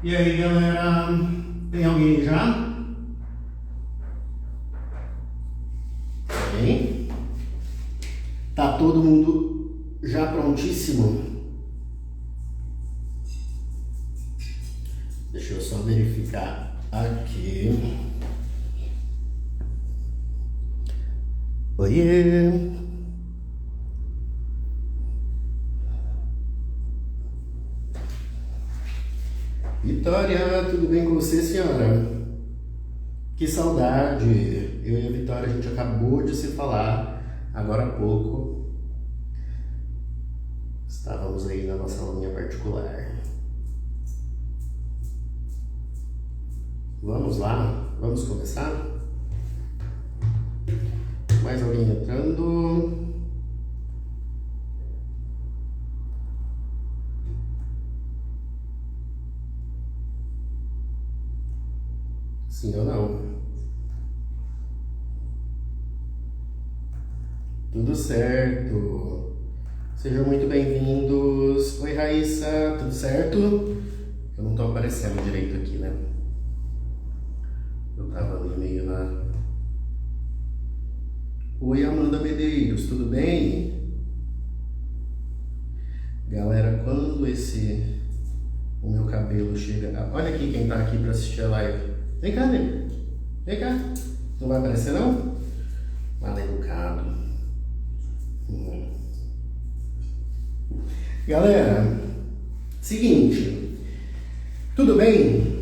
E aí, galera? Tem alguém já? Tem? Tá todo mundo já prontíssimo? Deixa eu só verificar aqui. Oiê! Vitória, tudo bem com você, senhora? Que saudade! Eu e a Vitória, a gente acabou de se falar agora há pouco. Estávamos aí na nossa aulinha particular. Vamos lá? Vamos começar? Mais alguém entrando? Sim ou não? Tudo certo. Sejam muito bem-vindos. Oi, Raíssa, tudo certo? Eu não tô aparecendo direito aqui, né? Eu tava ali meio na... Oi, Amanda Medeiros, tudo bem? Galera, quando o meu cabelo chega... Olha aqui quem tá aqui pra assistir a live. Vem cá, nego. Vem cá. Não vai aparecer, não? Mal educado. Galera, seguinte. Tudo bem?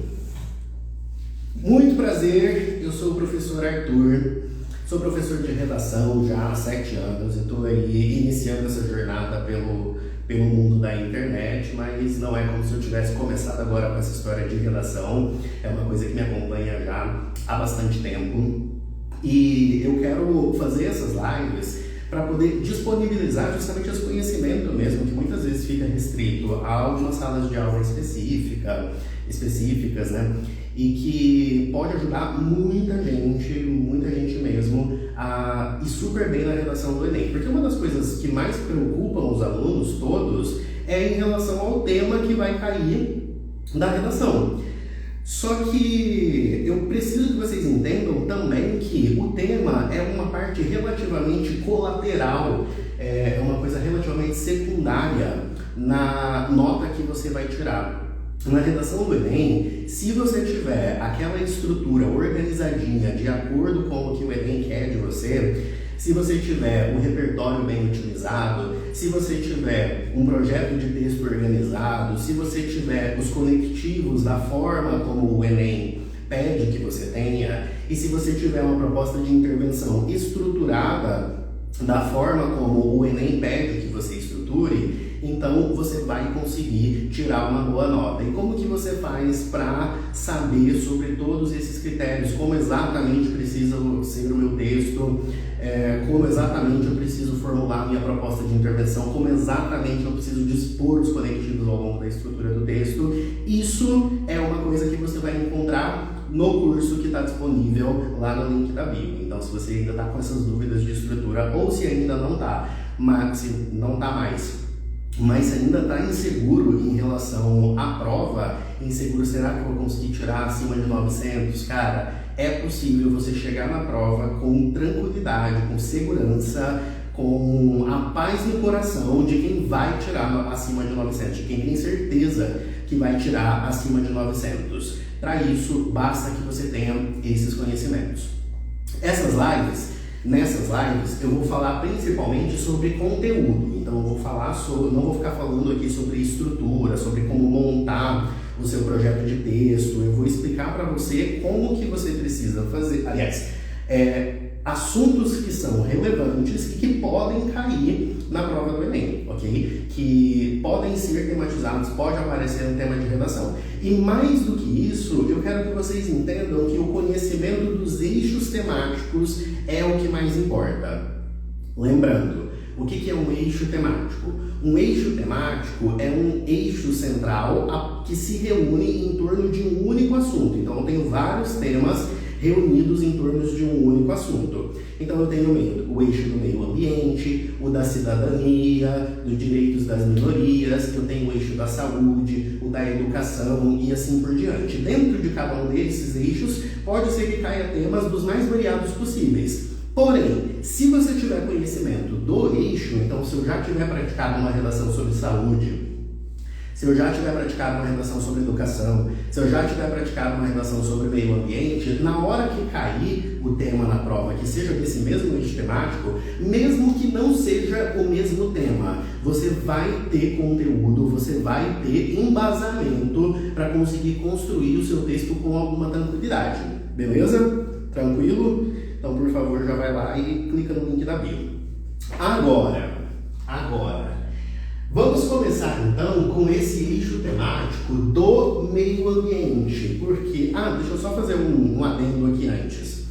Muito prazer. Eu sou o professor Arthur. Sou professor de redação já há 7 anos. Estou aí iniciando essa jornada pelo mundo da internet, mas não é como se eu tivesse começado agora com essa história de redação. É uma coisa que me acompanha já há bastante tempo. E eu quero fazer essas lives para poder disponibilizar justamente esse conhecimento mesmo, que muitas vezes fica restrito a algumas salas de aula específicas, né? E que pode ajudar muita gente mesmo a ir super bem na redação do Enem. Porque uma das coisas que mais preocupam os alunos todos é em relação ao tema que vai cair da redação. Só que eu preciso que vocês entendam também que o tema é uma parte relativamente colateral, é uma coisa relativamente secundária na nota que você vai tirar. Na redação do Enem, se você tiver aquela estrutura organizadinha de acordo com o que o Enem quer de você, se você tiver um repertório bem utilizado, se você tiver um projeto de texto organizado, se você tiver os conectivos da forma como o Enem pede que você tenha, e se você tiver uma proposta de intervenção estruturada da forma como o Enem pede que você estruture, então você vai conseguir tirar uma boa nota. E como que você faz para saber sobre todos esses critérios? Como exatamente precisa ser o meu texto? Como exatamente eu preciso formular a minha proposta de intervenção? Como exatamente eu preciso dispor os conectivos ao longo da estrutura do texto? Isso é uma coisa que você vai encontrar no curso que está disponível lá no link da bio. Então, se você ainda está com essas dúvidas de estrutura, ou se ainda não está, mas se não está mais, mas ainda está inseguro em relação à prova, inseguro, será que eu vou conseguir tirar acima de 900? Cara, é possível você chegar na prova com tranquilidade, com segurança, com a paz no coração de quem vai tirar acima de 900, de quem tem certeza que vai tirar acima de 900. Para isso, basta que você tenha esses conhecimentos. Nessas lives, eu vou falar principalmente sobre conteúdo. Então, eu vou falar não vou ficar falando aqui sobre estrutura, sobre como montar o seu projeto de texto. Eu vou explicar para você como que você precisa fazer, aliás, assuntos que são relevantes e que podem cair na prova do Enem, ok? Que podem ser tematizados, pode aparecer no tema de redação. E mais do que isso, eu quero que vocês entendam que o conhecimento dos eixos temáticos é o que mais importa. Lembrando, o que é um eixo temático? Um eixo temático é um eixo central que se reúne em torno de um único assunto. Então, eu tenho vários temas reunidos em torno de um único assunto. Então eu tenho o eixo do meio ambiente, o da cidadania, dos direitos das minorias, eu tenho o eixo da saúde, o da educação e assim por diante. Dentro de cada um desses eixos, pode ser que caia temas dos mais variados possíveis. Porém, se você tiver conhecimento do eixo, então se eu já tiver praticado uma redação sobre saúde, se eu já tiver praticado uma redação sobre educação, se eu já tiver praticado uma redação sobre meio ambiente, na hora que cair o tema na prova, que seja desse mesmo eixo temático, mesmo que não seja o mesmo tema, você vai ter conteúdo, você vai ter embasamento para conseguir construir o seu texto com alguma tranquilidade. Beleza? Tranquilo? Então, por favor, já vai lá e clica no link da bio. Agora, vamos começar então com esse eixo temático do meio ambiente, porque, deixa eu só fazer um adendo aqui antes.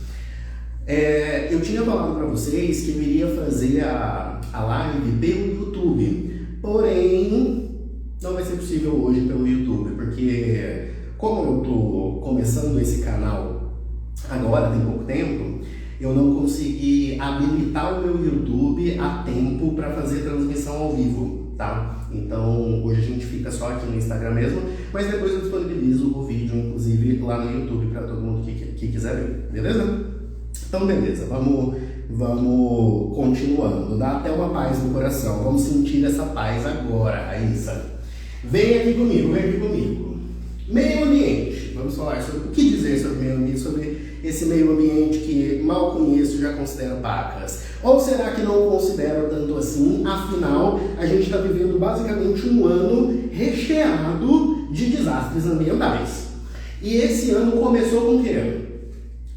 Eu tinha falado para vocês que eu iria fazer a live pelo YouTube, porém, não vai ser possível hoje pelo YouTube, porque como eu estou começando esse canal agora, tem pouco tempo, eu não consegui habilitar o meu YouTube a tempo para fazer transmissão ao vivo, tá? Então, hoje a gente fica só aqui no Instagram mesmo, mas depois eu disponibilizo o vídeo, inclusive, lá no YouTube para todo mundo que quiser ver, beleza? Então, beleza, vamos continuando, dá até uma paz no coração, vamos sentir essa paz agora, Raíssa. Vem aqui comigo. Meio ambiente, vamos falar sobre o que dizer sobre meio ambiente, sobre esse meio ambiente que mal conheço e já considero pacas. Ou será que não considero tanto assim? Afinal, a gente está vivendo basicamente um ano recheado de desastres ambientais. E esse ano começou com o quê?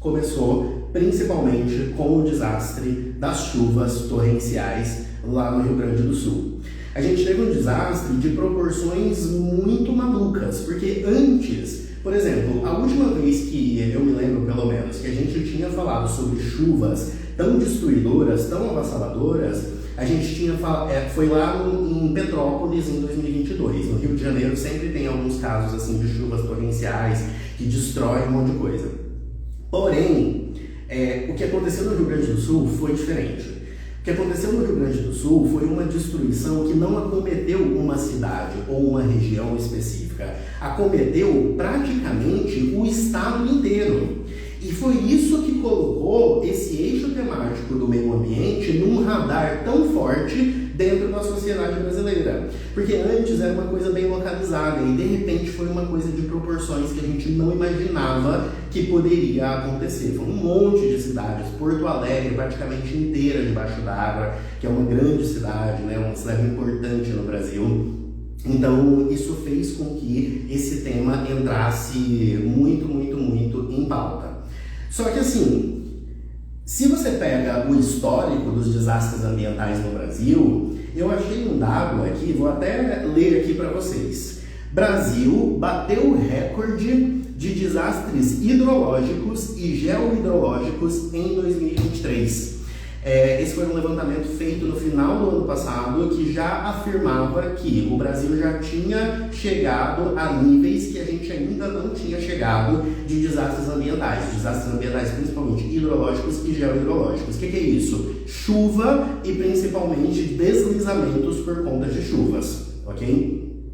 Começou principalmente com o desastre das chuvas torrenciais lá no Rio Grande do Sul. A gente teve um desastre de proporções muito malucas, porque antes, por exemplo, a última vez que eu me lembro, pelo menos, que a gente tinha falado sobre chuvas tão destruidoras, tão avassaladoras, a gente foi lá em Petrópolis em 2022. No Rio de Janeiro sempre tem alguns casos assim de chuvas torrenciais que destroem um monte de coisa. Porém, o que aconteceu no Rio Grande do Sul foi diferente. O que aconteceu no Rio Grande do Sul foi uma destruição que não acometeu uma cidade ou uma região específica, acometeu praticamente o estado inteiro. E foi isso que colocou esse eixo temático do meio ambiente num radar tão forte dentro da sociedade brasileira. Porque antes era uma coisa bem localizada e de repente foi uma coisa de proporções que a gente não imaginava que poderia acontecer. Foi um monte de cidades, Porto Alegre praticamente inteira debaixo d'água, que é uma grande cidade, né, uma cidade importante no Brasil. Então isso fez com que esse tema entrasse muito em pauta. Só que assim, se você pega o histórico dos desastres ambientais no Brasil, eu achei um dado aqui, vou até ler aqui para vocês. Brasil bateu o recorde de desastres hidrológicos e geohidrológicos em 2023. Esse foi um levantamento feito no final do ano passado que já afirmava que o Brasil já tinha chegado a níveis que a gente ainda não tinha chegado de desastres ambientais principalmente hidrológicos e geohidrológicos. O que é isso? Chuva e principalmente deslizamentos por conta de chuvas, ok?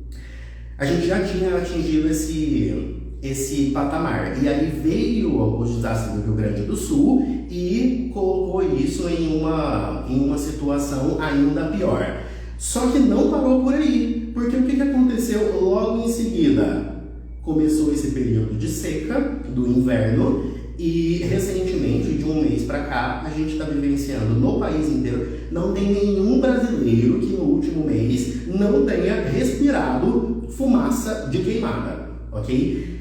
A gente já tinha atingido esse patamar. E aí veio os desastres do Rio Grande do Sul e colocou isso em uma situação ainda pior. Só que não parou por aí, porque o que aconteceu logo em seguida? Começou esse período de seca do inverno e recentemente, de um mês para cá, a gente está vivenciando no país inteiro. Não tem nenhum brasileiro que no último mês não tenha respirado fumaça de queimada, ok?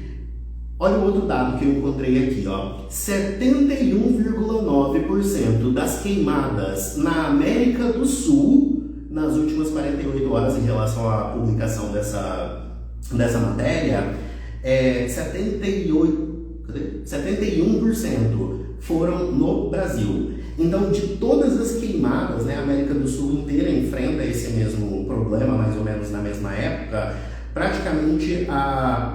Olha o outro dado que eu encontrei aqui, ó. 71,9% das queimadas na América do Sul nas últimas 48 horas em relação à publicação dessa matéria, 71% foram no Brasil. Então, de todas as queimadas, né, a América do Sul inteira enfrenta esse mesmo problema, mais ou menos na mesma época. Praticamente praticamente,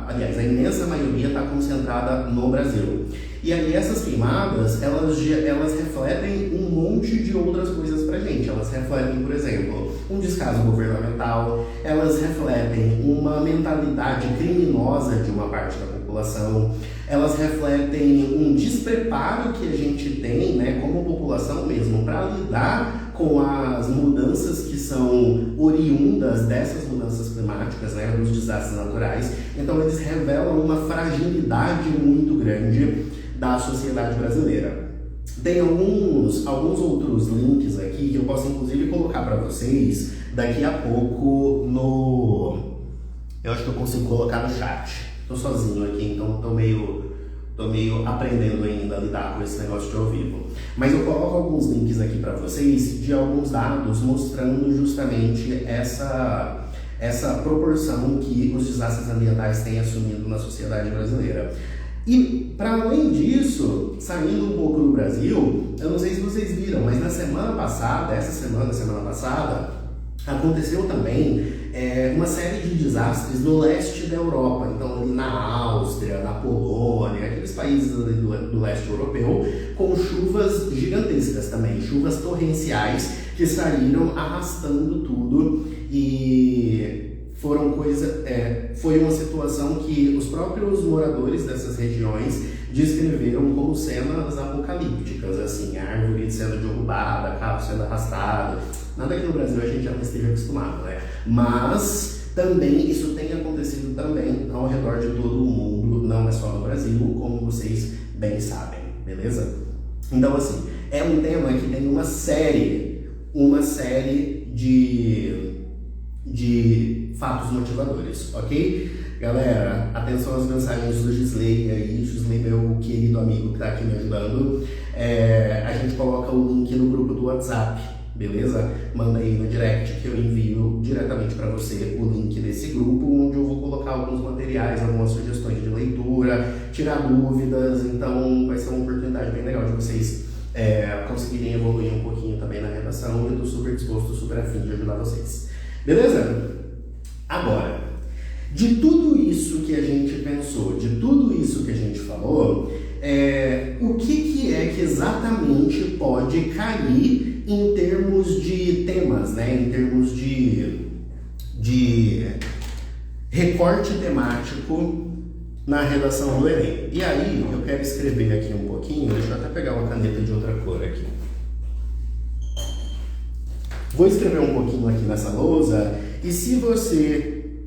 aliás, a imensa maioria está concentrada no Brasil. E aí essas queimadas, elas refletem um monte de outras coisas pra gente. Elas refletem, por exemplo, um descaso governamental, elas refletem uma mentalidade criminosa de uma parte da população, elas refletem um despreparo que a gente tem, né, como população mesmo, para lidar com as mudanças que são oriundas dessas mudanças climáticas, né, dos desastres naturais. Então eles revelam uma fragilidade muito grande da sociedade brasileira. Tem alguns outros links aqui que eu posso inclusive colocar para vocês daqui a pouco no... Eu acho que eu consigo colocar no chat. Tô sozinho aqui, então tô meio aprendendo ainda a lidar com esse negócio de ao vivo. Mas eu coloco alguns links aqui para vocês de alguns dados mostrando justamente essa proporção que os desastres ambientais têm assumido na sociedade brasileira. E, para além disso, saindo um pouco do Brasil, eu não sei se vocês viram, mas na semana passada, semana passada, aconteceu também uma série de desastres no leste da Europa. Então, ali na Áustria, na Polônia, aqueles países ali do leste europeu, com chuvas gigantescas também, chuvas torrenciais que saíram arrastando tudo e... foi uma situação que os próprios moradores dessas regiões descreveram como cenas apocalípticas, assim, árvore sendo derrubada, carro sendo arrastado. Nada que no Brasil a gente já não esteja acostumado, né? Mas também isso tem acontecido também ao redor de todo o mundo, não é só no Brasil, como vocês bem sabem, beleza? Então, assim, é um tema que tem uma série de fatos motivadores, ok? Galera, atenção às mensagens do Gisley aí, Gisley, meu querido amigo que tá aqui me ajudando. A gente coloca o link no grupo do WhatsApp, beleza? Manda aí no direct que eu envio diretamente para você o link desse grupo, onde eu vou colocar alguns materiais, algumas sugestões de leitura, tirar dúvidas, então vai ser uma oportunidade bem legal de vocês conseguirem evoluir um pouquinho também na redação, e eu tô super disposto, super afim de ajudar vocês. Beleza? Agora, de tudo isso que a gente pensou, de tudo isso que a gente falou, o que é que exatamente pode cair em termos de temas, né? Em termos de recorte temático na redação do Enem. E aí, eu quero escrever aqui um pouquinho, deixa eu até pegar uma caneta de outra cor aqui. Vou escrever um pouquinho aqui nessa lousa, e se você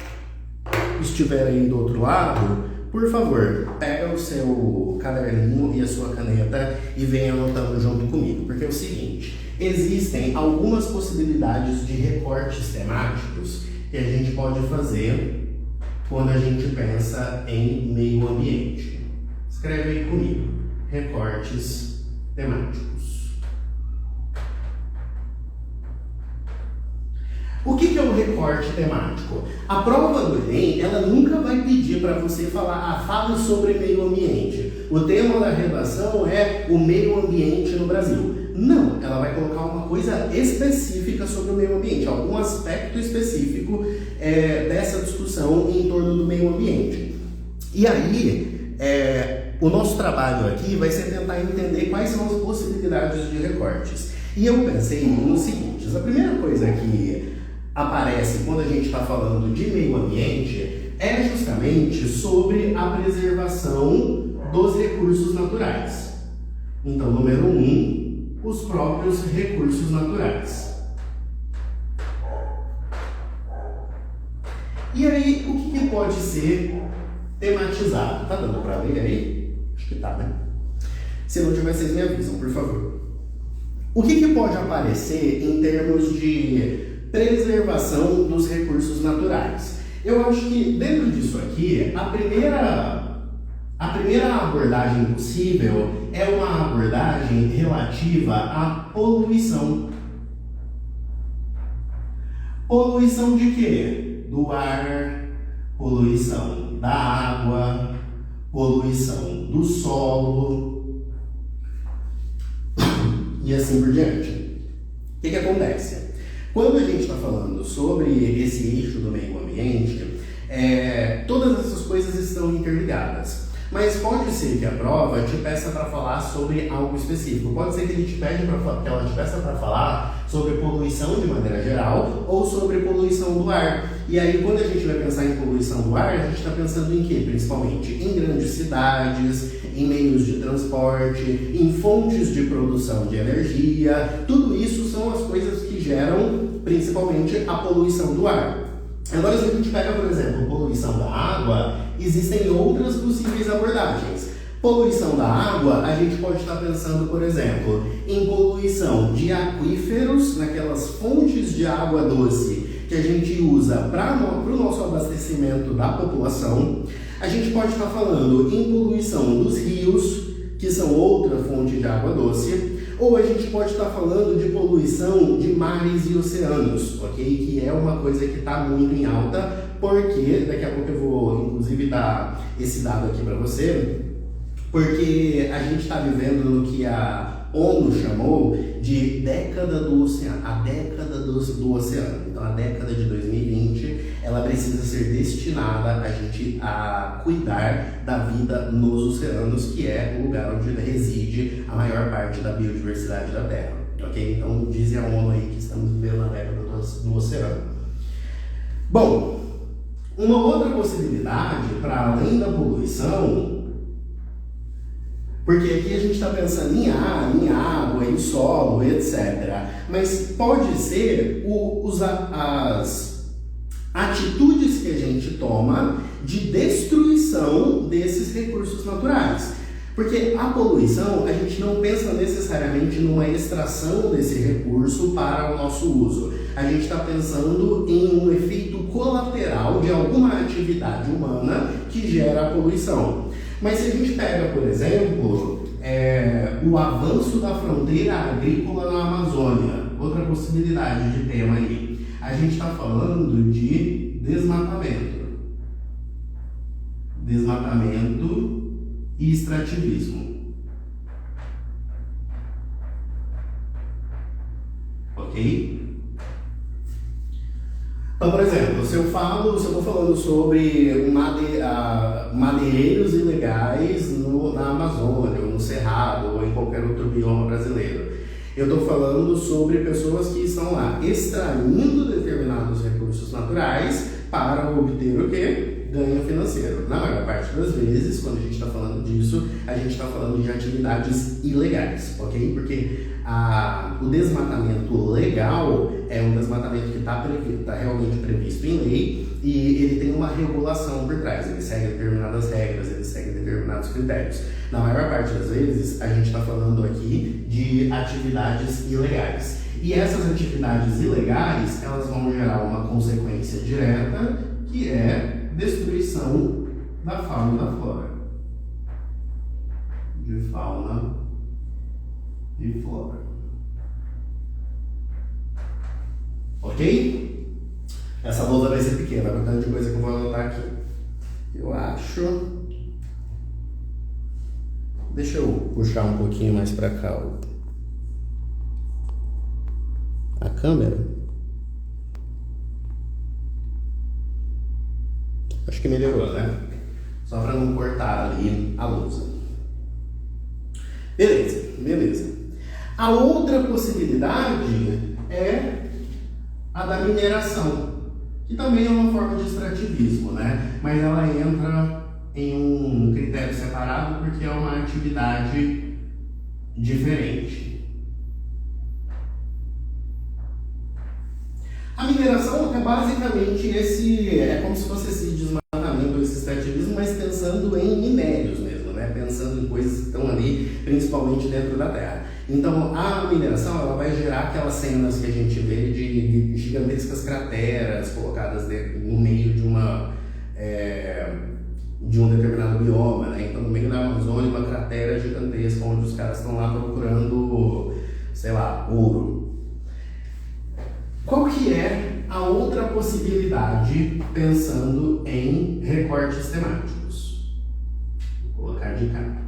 estiver aí do outro lado, por favor, pega o seu caderninho e a sua caneta e venha anotando junto comigo, porque é o seguinte, existem algumas possibilidades de recortes temáticos que a gente pode fazer quando a gente pensa em meio ambiente. Escreve aí comigo, recortes temáticos. O que é um recorte temático? A prova do Enem, ela nunca vai pedir para você falar, fale sobre meio ambiente. O tema da redação é o meio ambiente no Brasil. Não, ela vai colocar uma coisa específica sobre o meio ambiente, algum aspecto específico dessa discussão em torno do meio ambiente. E aí, o nosso trabalho aqui vai ser tentar entender quais são as possibilidades de recortes. E eu pensei no seguinte, a primeira coisa que aparece quando a gente está falando de meio ambiente é justamente sobre a preservação dos recursos naturais. Então, número 1, os próprios recursos naturais. E aí, o que pode ser tematizado? Tá dando para ler aí? Acho que tá, né? Se não tiver, vocês me avisam, por favor. O que pode aparecer em termos de preservação dos recursos naturais? Eu acho que dentro disso aqui, a primeira abordagem possível é uma abordagem relativa à poluição. Poluição de quê? Do ar, poluição da água, poluição do solo e assim por diante. O que acontece? Quando a gente está falando sobre esse eixo do meio ambiente, todas essas coisas estão interligadas. Mas pode ser que a prova te peça para falar sobre algo específico. Pode ser que ela te peça para falar sobre poluição de maneira geral ou sobre poluição do ar. E aí, quando a gente vai pensar em poluição do ar, a gente está pensando em quê? Principalmente em grandes cidades, em meios de transporte, em fontes de produção de energia. Tudo isso são as coisas que geram principalmente a poluição do ar. Agora, se a gente pega, por exemplo, poluição da água, existem outras possíveis abordagens. Poluição da água, a gente pode estar pensando, por exemplo, em poluição de aquíferos, naquelas fontes de água doce que a gente usa para o nosso abastecimento da população. A gente pode estar falando em poluição dos rios, que são outra fonte de água doce. Ou a gente pode estar falando de poluição de mares e oceanos, ok? Que é uma coisa que está muito em alta, porque daqui a pouco eu vou, inclusive, dar esse dado aqui para você, porque a gente está vivendo no que a ONU chamou de década do oceano, a década do oceano. Então, a década de 2020, ela precisa ser destinada a cuidar da vida nos oceanos, que é o lugar onde reside a maior parte da biodiversidade da Terra, ok? Então, diz a ONU aí que estamos vivendo na década do oceano. Bom, uma outra possibilidade, para além da poluição, porque aqui a gente está pensando em ar, em água, em solo, etc. Mas pode ser as atitudes que a gente toma de destruição desses recursos naturais. Porque a poluição, a gente não pensa necessariamente numa extração desse recurso para o nosso uso. A gente está pensando em um efeito colateral de alguma atividade humana que gera a poluição. Mas se a gente pega, por exemplo, o avanço da fronteira agrícola na Amazônia, outra possibilidade de tema aí, a gente está falando de desmatamento e extrativismo, ok? Então, por exemplo, se eu estou falando sobre madeireiros ilegais na Amazônia, ou no Cerrado, ou em qualquer outro bioma brasileiro, eu estou falando sobre pessoas que estão lá extraindo determinados recursos naturais para obter o quê? Ganho financeiro. Na maior parte das vezes, quando a gente está falando disso, a gente está falando de atividades ilegais, ok? Porque o desmatamento legal é um desmatamento que está realmente previsto em lei e ele tem uma regulação por trás, ele segue determinadas regras, ele segue determinados critérios. Na maior parte das vezes, a gente está falando aqui de atividades ilegais. E essas atividades ilegais, elas vão gerar uma consequência direta, que é destruição da fauna e da flora. De fauna e flora. Ok? Essa lousa vai ser pequena, a quantidade de coisa que eu vou anotar aqui. Eu acho. Deixa eu puxar um pouquinho mais para cá a câmera. Acho que melhorou, né? Só para não cortar ali a lousa. Beleza. A outra possibilidade é a da mineração, que também é uma forma de extrativismo, né? Mas ela entra em um critério separado porque é uma atividade diferente. A mineração é basicamente é como se fosse esse desmatamento, esse extrativismo, mas pensando em minérios mesmo, né? Pensando em coisas que estão ali, principalmente dentro da terra. Então, a mineração ela vai gerar aquelas cenas que a gente vê de gigantescas crateras colocadas no meio de um determinado bioma, né? Então, no meio da Amazônia, uma cratera gigantesca onde os caras estão lá procurando, sei lá, ouro. Qual que é a outra possibilidade pensando em recortes temáticos? Vou colocar de cá.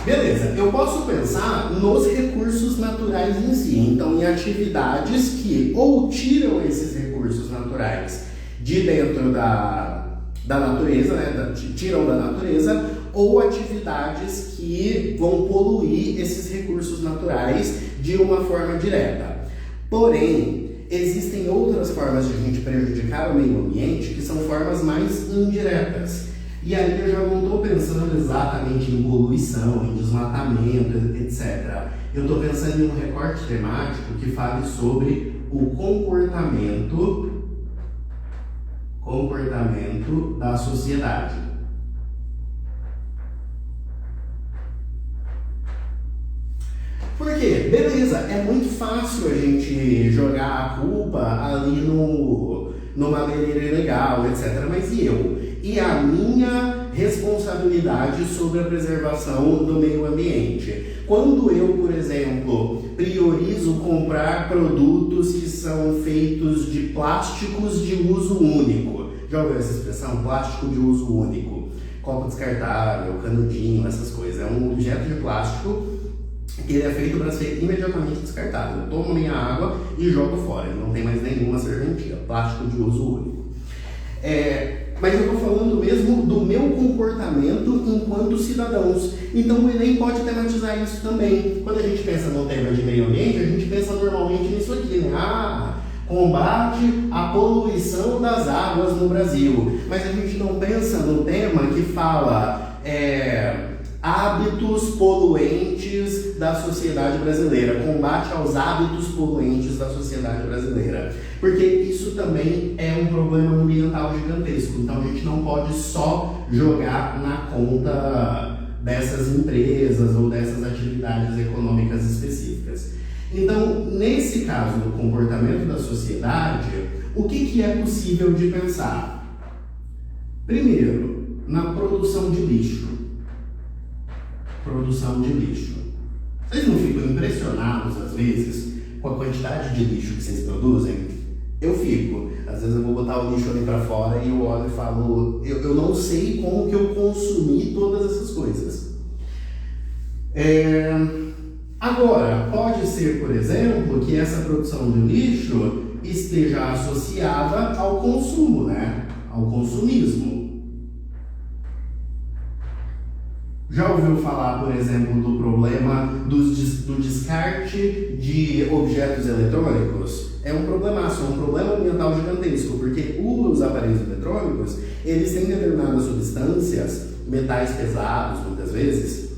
Beleza, eu posso pensar nos recursos naturais em si, então em atividades que ou tiram esses recursos naturais de dentro da natureza, né, tiram da natureza, ou atividades que vão poluir esses recursos naturais de uma forma direta. Porém, existem outras formas de a gente prejudicar o meio ambiente que são formas mais indiretas. E aí eu já não estou pensando exatamente em poluição, em desmatamento, etc. Eu estou pensando em um recorte temático que fale sobre o comportamento da sociedade. Por quê? Beleza, é muito fácil a gente jogar a culpa ali numa madeireira ilegal, etc. Mas e eu? E a minha responsabilidade sobre a preservação do meio ambiente? Quando eu, por exemplo, priorizo comprar produtos que são feitos de plásticos de uso único. Já ouviu essa expressão? Plástico de uso único. Copo descartável, canudinho, essas coisas. É um objeto de plástico que ele é feito para ser imediatamente descartado. Eu tomo minha água e jogo fora. Ele não tem mais nenhuma serventia. Plástico de uso único. Mas eu estou falando mesmo do meu comportamento enquanto cidadãos. Então o Enem pode tematizar isso também. Quando a gente pensa no tema de meio ambiente, a gente pensa normalmente nisso aqui, né? Combate à poluição das águas no Brasil. Mas a gente não pensa no tema que fala hábitos poluentes da sociedade brasileira, combate aos hábitos poluentes da sociedade brasileira. Porque isso também é um problema ambiental gigantesco. Então a gente não pode só jogar na conta dessas empresas ou dessas atividades econômicas específicas. Então, nesse caso do comportamento da sociedade, o que é possível de pensar? Primeiro, na produção de lixo. Vocês não ficam impressionados, às vezes, com a quantidade de lixo que vocês produzem? Eu fico. Às vezes eu vou botar o lixo ali para fora e eu olho e falo, eu não sei como que eu consumi todas essas coisas. Agora, pode ser, por exemplo, que essa produção de lixo esteja associada ao consumo, né? Ao consumismo. Já ouviu falar, por exemplo, do problema do descarte de objetos eletrônicos? É um problemaço, é um problema ambiental gigantesco, porque os aparelhos eletrônicos, eles têm determinadas substâncias, metais pesados, muitas vezes,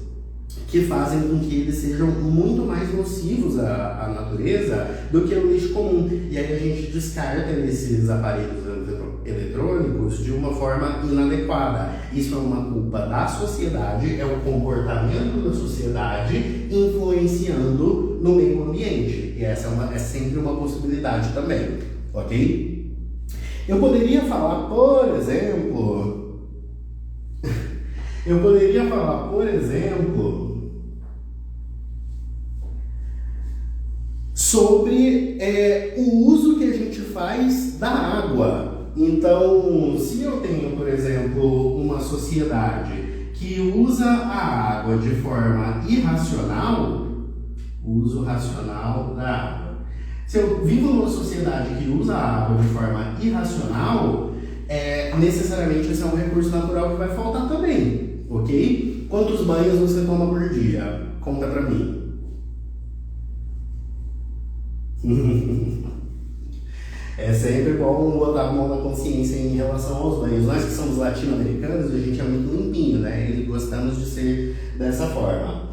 que fazem com que eles sejam muito mais nocivos à natureza do que o lixo comum. E aí a gente descarta esses aparelhos eletrônicos de uma forma inadequada. Isso é uma culpa da sociedade, é o comportamento da sociedade influenciando no meio ambiente. E essa é sempre uma possibilidade também, ok? Eu poderia falar, por exemplo, sobre o uso que a gente faz da água. Então, se eu tenho, por exemplo, uma sociedade que usa a água de forma irracional, o uso racional da água. Se eu vivo numa sociedade que usa a água de forma irracional, necessariamente esse é um recurso natural que vai faltar também, ok? Quantos banhos você toma por dia? Conta pra mim. É sempre bom botar a mão na consciência em relação aos banhos. Nós que somos latino-americanos, a gente é muito limpinho, né? E gostamos de ser dessa forma.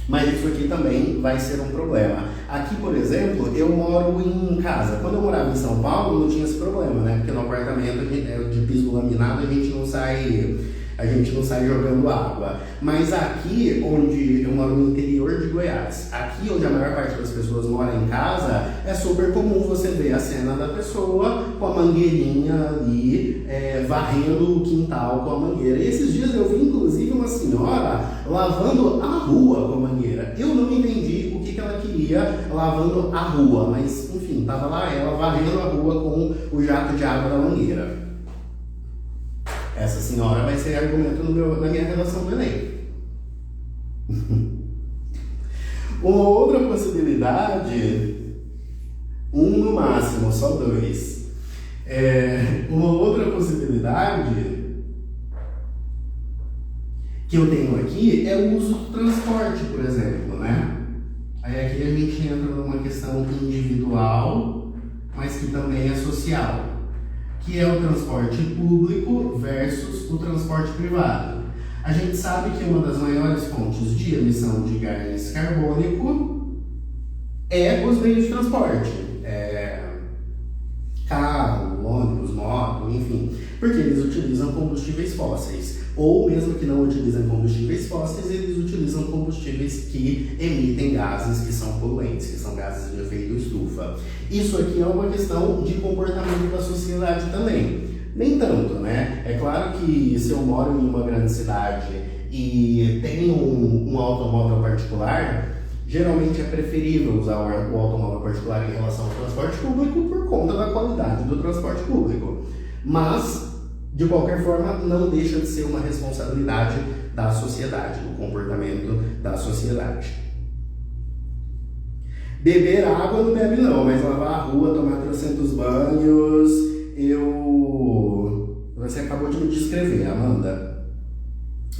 Mas isso aqui também vai ser um problema. Aqui, por exemplo, eu moro em casa. Quando eu morava em São Paulo, não tinha esse problema, né? Porque no apartamento de piso laminado a gente não sai jogando água. Mas aqui, onde eu moro no interior de Goiás, aqui onde a maior parte das pessoas mora em casa, é super comum você ver a cena da pessoa com a mangueirinha ali, varrendo o quintal com a mangueira. E esses dias eu vi, inclusive, uma senhora lavando a rua com a mangueira. Eu não entendi o que ela queria lavando a rua, mas, enfim, estava lá ela varrendo a rua com o jato de água da mangueira. Essa senhora vai ser argumento na minha redação do Enem. Uma outra possibilidade Um no máximo, só 2. Uma outra possibilidade que eu tenho aqui é o uso do transporte, por exemplo, né? Aí aqui a gente entra numa questão individual, mas que também é social, que é o transporte público versus o transporte privado. A gente sabe que uma das maiores fontes de emissão de gás carbônico é os meios de transporte. Carro, ônibus, moto, enfim, porque eles utilizam combustíveis fósseis, ou mesmo que não utilizem combustíveis fósseis, eles utilizam combustíveis que emitem gases que são poluentes, que são gases de efeito estufa. Isso aqui é uma questão de comportamento da sociedade também. Nem tanto, né? É claro que se eu moro em uma grande cidade e tenho um automóvel particular, geralmente é preferível usar o automóvel particular em relação ao transporte público por conta da qualidade do transporte público. Mas, de qualquer forma, não deixa de ser uma responsabilidade da sociedade, do comportamento da sociedade. Beber água não bebe não, mas lavar a rua, tomar 300 banhos, Você acabou de me descrever, Amanda.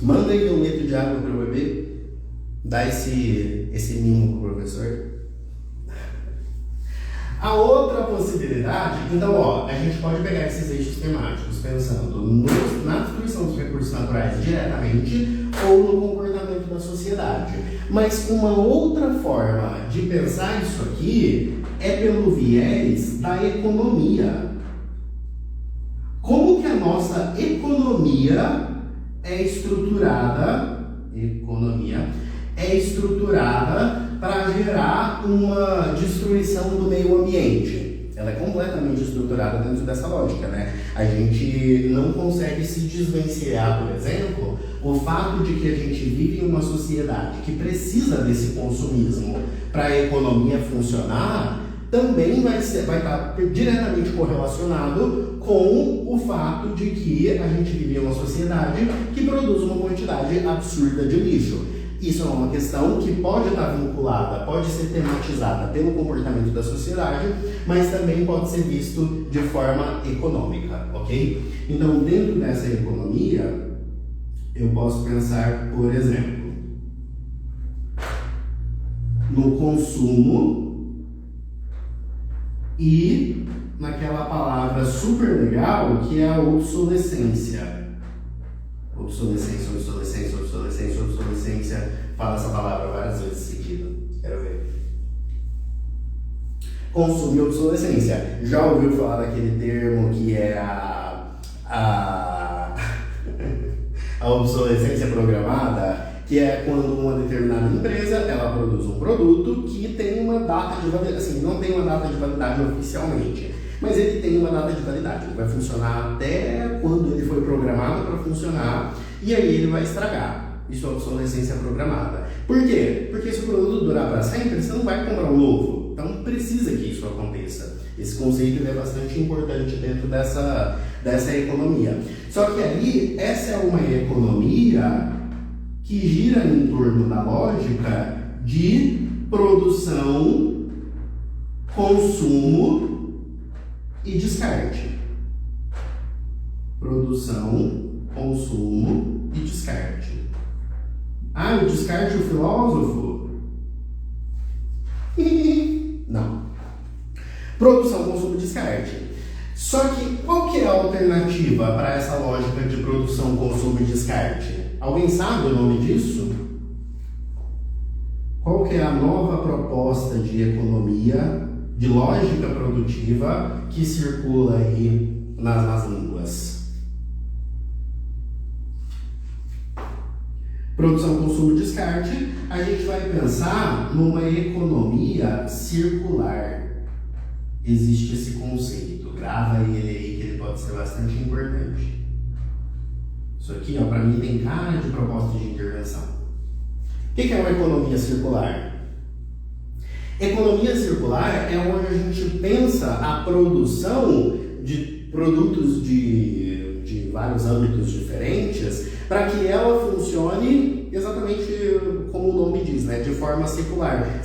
Manda aí 1 litro de água para eu beber. Dá esse mimo pro professor. A outra possibilidade, então, a gente pode pegar esses eixos temáticos pensando na destruição dos recursos naturais diretamente ou no comportamento da sociedade. Mas uma outra forma de pensar isso aqui é pelo viés da economia. Como que a nossa economia é estruturada para gerar uma destruição do meio ambiente. Ela é completamente estruturada dentro dessa lógica, né? A gente não consegue se desvencilhar, por exemplo, o fato de que a gente vive em uma sociedade que precisa desse consumismo para a economia funcionar, também vai estar diretamente correlacionado com o fato de que a gente vive em uma sociedade que produz uma quantidade absurda de lixo. Isso é uma questão que pode estar vinculada, pode ser tematizada pelo comportamento da sociedade, mas também pode ser visto de forma econômica, ok? Então, dentro dessa economia, eu posso pensar, por exemplo, no consumo e naquela palavra super legal que é a obsolescência. Obsolescência. Fala essa palavra várias vezes seguida. Quero ver. Consumo e obsolescência. Já ouviu falar daquele termo que é a obsolescência programada? Que é quando uma determinada empresa ela produz um produto que tem uma data de validade, assim, não tem uma data de validade oficialmente, mas ele tem uma data de validade, ele vai funcionar até quando ele foi programado para funcionar e aí ele vai estragar. Isso é obsolescência programada. Por quê? Porque se o produto durar para sempre, você não vai comprar um novo. Então precisa que isso aconteça. Esse conceito é bastante importante dentro dessa economia. Só que aí, essa é uma economia que gira em torno da lógica de produção, consumo e descarte. Produção, consumo e descarte. Ah, o descarte é o filósofo? Não. Produção, consumo e descarte. Só que qual que é a alternativa para essa lógica de produção, consumo e descarte? Alguém sabe o nome disso? Qual que é a nova proposta de economia, de lógica produtiva que circula aí nas línguas? Produção, consumo e descarte, a gente vai pensar numa economia circular. Existe esse conceito, grava ele aí que ele pode ser bastante importante. Isso aqui, para mim, tem cara de proposta de intervenção. O que é uma economia circular? Economia circular é onde a gente pensa a produção de produtos de vários âmbitos diferentes para que ela funcione exatamente como o nome diz, né? De forma circular.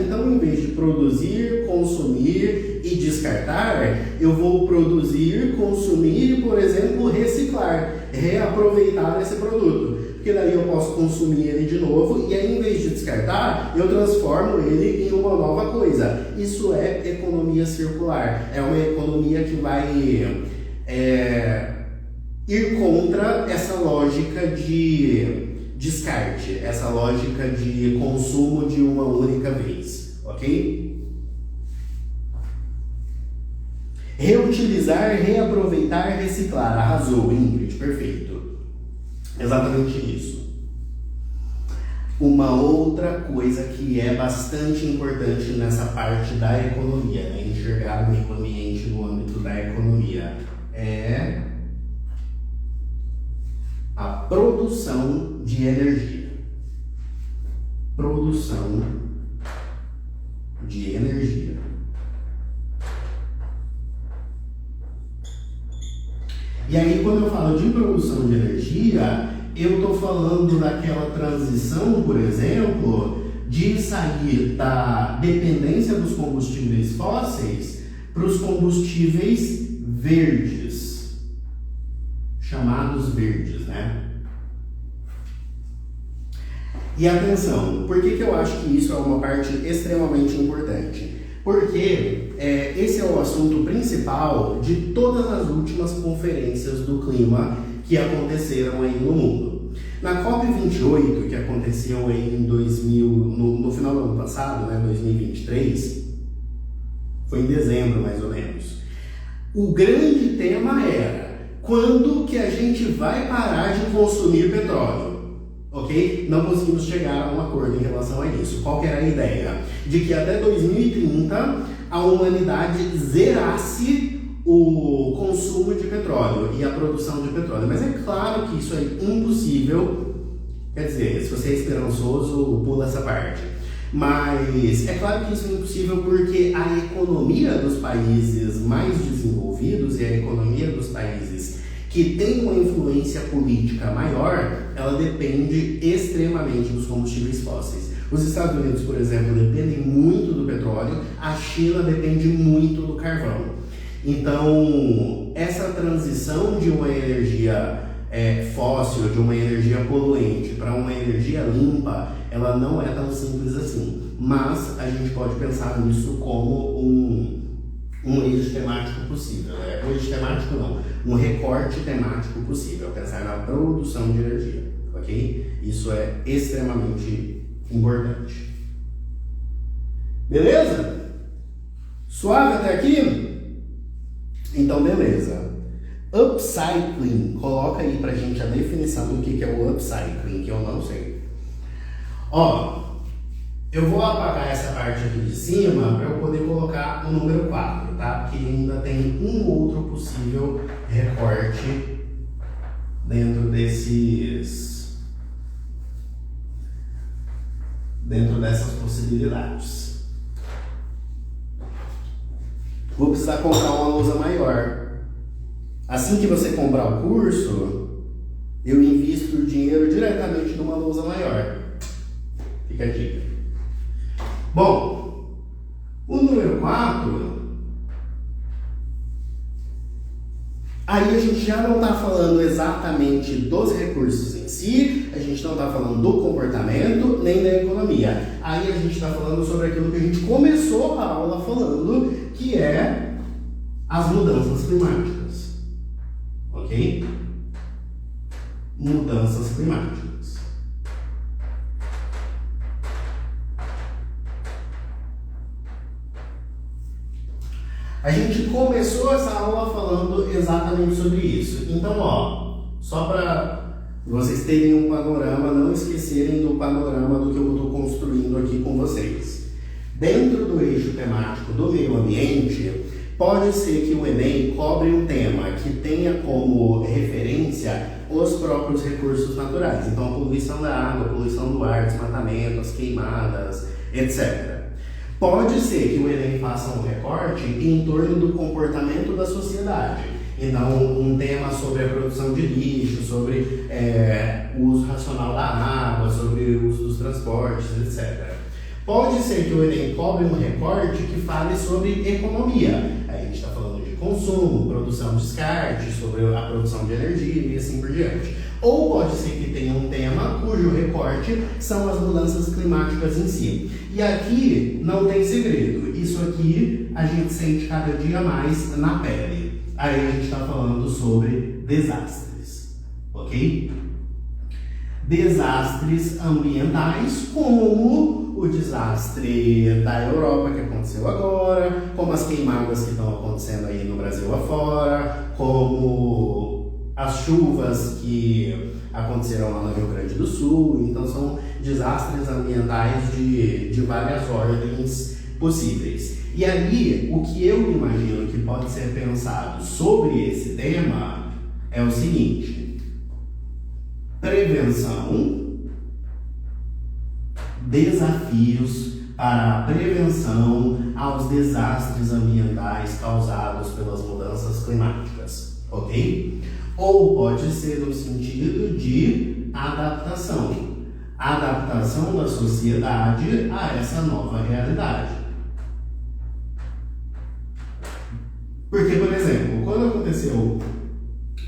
Então, em vez de produzir, consumir e descartar, eu vou produzir, consumir e, por exemplo, reciclar, reaproveitar esse produto. Porque daí eu posso consumir ele de novo e aí, em vez de descartar, eu transformo ele em uma nova coisa. Isso é economia circular. É uma economia que vai ir contra essa lógica de descarte, essa lógica de consumo de uma única vez, ok? Reutilizar, reaproveitar, reciclar. Arrasou, Ingrid, perfeito. Exatamente isso. Uma outra coisa que é bastante importante nessa parte da economia, né? Enxergar o meio ambiente no âmbito da economia, é a produção de energia. Produção de energia. E aí, quando eu falo de produção de energia, eu estou falando daquela transição, por exemplo, de sair da dependência dos combustíveis fósseis para os combustíveis verdes, chamados verdes, né? E atenção, por que eu acho que isso é uma parte extremamente importante? Porque esse é o assunto principal de todas as últimas conferências do clima que aconteceram aí no mundo. Na COP28, que aconteceu aí em no final do ano passado, né, 2023, foi em dezembro mais ou menos, o grande tema era: quando que a gente vai parar de consumir petróleo? Ok? Não conseguimos chegar a um acordo em relação a isso. Qual que era a ideia? De que até 2030 a humanidade zerasse o consumo de petróleo e a produção de petróleo. Mas é claro que isso é impossível. Quer dizer, se você é esperançoso, pula essa parte. Mas é claro que isso é impossível porque a economia dos países mais desenvolvidos e a economia dos países que tem uma influência política maior, ela depende extremamente dos combustíveis fósseis. Os Estados Unidos, por exemplo, dependem muito do petróleo, a China depende muito do carvão. Então, essa transição de uma energia fóssil, de uma energia poluente para uma energia limpa, ela não é tão simples assim. Mas a gente pode pensar nisso como um eixo temático possível. Um eixo temático não, um recorte temático possível, pensar na produção de energia, ok? Isso é extremamente importante. Beleza? Suave até aqui? Então, beleza. Upcycling, coloca aí pra gente a definição do que é o upcycling, que eu não sei. Ó, eu vou apagar essa parte aqui de cima para eu poder colocar o número 4, tá? Porque ainda tem um outro possível recorte dentro dessas possibilidades. Vou precisar colocar uma lousa maior. Assim que você comprar o curso, eu invisto o dinheiro diretamente numa lousa maior. Fica a dica. Bom, o número 4, aí a gente já não está falando exatamente dos recursos em si, a gente não está falando do comportamento nem da economia. Aí a gente está falando sobre aquilo que a gente começou a aula falando, que é as mudanças climáticas. Ok? Mudanças climáticas. A gente começou essa aula falando exatamente sobre isso. Então, ó, só para vocês terem um panorama, não esquecerem do panorama do que eu estou construindo aqui com vocês. Dentro do eixo temático do meio ambiente, pode ser que o Enem cobre um tema que tenha como referência os próprios recursos naturais. Então, a poluição da água, a poluição do ar, desmatamento, as queimadas, etc. Pode ser que o Enem faça um recorte em torno do comportamento da sociedade. Então, um tema sobre a produção de lixo, sobre o uso racional da água, sobre o uso dos transportes, etc. Pode ser que o Enem cobre um recorte que fale sobre economia. Aí a gente está falando de consumo, produção, descarte, sobre a produção de energia e assim por diante. Ou pode ser que tenha um tema cujo recorte são as mudanças climáticas em si. E aqui não tem segredo. Isso aqui a gente sente cada dia mais na pele. Aí a gente está falando sobre desastres, ok? Desastres ambientais, como o desastre da Europa que aconteceu agora, como as queimadas que estão acontecendo aí no Brasil afora, como as chuvas que aconteceram lá no Rio Grande do Sul. Então são desastres ambientais de várias ordens possíveis. E aí, o que eu imagino que pode ser pensado sobre esse tema é o seguinte: prevenção, desafios para a prevenção aos desastres ambientais causados pelas mudanças climáticas, ok? Ou pode ser no sentido de adaptação da sociedade a essa nova realidade. Porque, por exemplo, quando aconteceu